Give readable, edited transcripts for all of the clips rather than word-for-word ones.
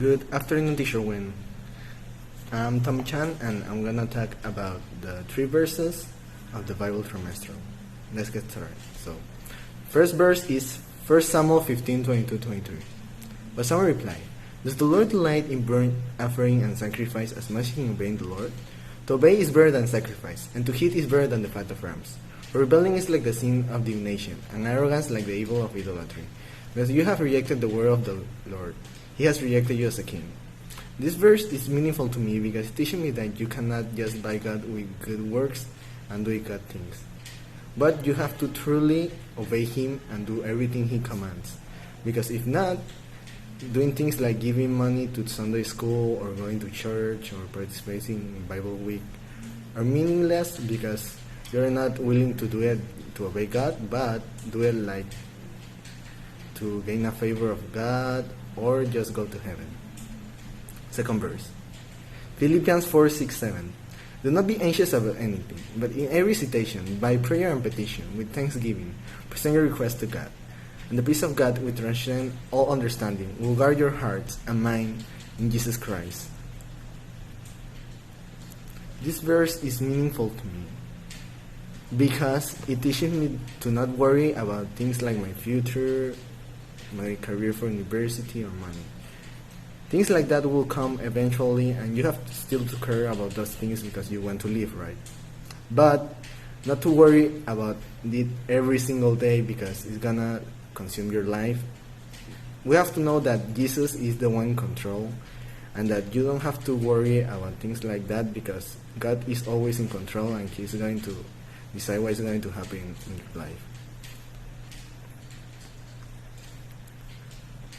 Good afternoon, Teacher Win. I'm Tom Chan, and I'm gonna talk about the three verses of the Bible trimester. Let's get started. So, first verse is 1 Samuel 15:22-23. But Samuel replied, "Does the Lord delight in burnt offering and sacrifice as much as in obeying the Lord? To obey is better than sacrifice, and to heed is better than the fat of rams. For rebellion is like the sin of divination, and arrogance like the evil of idolatry. Because you have rejected the word of the Lord, He has rejected you as a king." This verse is meaningful to me because it teaches me that you cannot just buy God with good works and do God things. But you have to truly obey Him and do everything He commands. Because if not, doing things like giving money to Sunday school or going to church or participating in Bible week are meaningless because you're not willing to do it to obey God, but do it like to gain a favor of God or just go to heaven. Second verse, Philippians 4:6-7. Do not be anxious about anything, but in every situation, by prayer and petition, with thanksgiving, present your request to God. And the peace of God, which transcends all understanding, will guard your hearts and mind in Jesus Christ. This verse is meaningful to me because it teaches me to not worry about things like my future, my career for university, or money. Things like that will come eventually, and you have still to care about those things because you want to live, right? But not to worry about it every single day because it's gonna consume your life. We have to know that Jesus is the one in control, and that you don't have to worry about things like that because God is always in control, and He's going to decide what is going to happen in your life.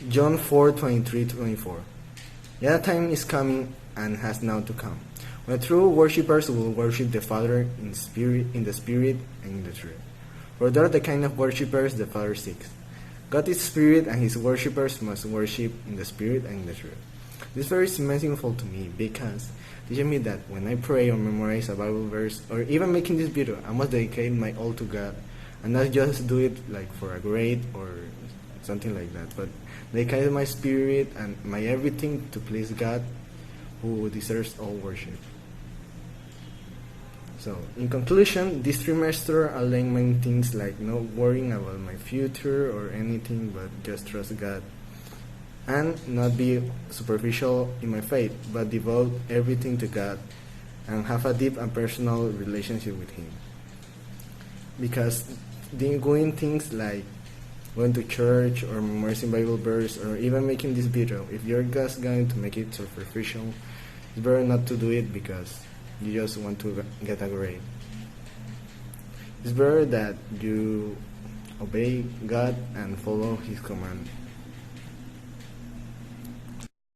John 4:23-24. Yet a time is coming and has now to come, when true worshippers will worship the Father in the Spirit and in the truth. For they are the kind of worshippers the Father seeks. God is Spirit, and His worshippers must worship in the Spirit and in the truth. This verse is meaningful to me because it teaches me that when I pray or memorize a Bible verse, or even making this video, I must dedicate my all to God, and not just do it like for a grade or something like that, but dedicate my spirit and my everything to please God, who deserves all worship. So, in conclusion, this trimester I'll learn many things like not worrying about my future or anything, but just trust God. And not be superficial in my faith, but devote everything to God and have a deep and personal relationship with Him. Because doing things like going to church or memorizing Bible verse or even making this video, if you're just going to make it superficial, it's better not to do it because you just want to get a grade. It's better that you obey God and follow His command.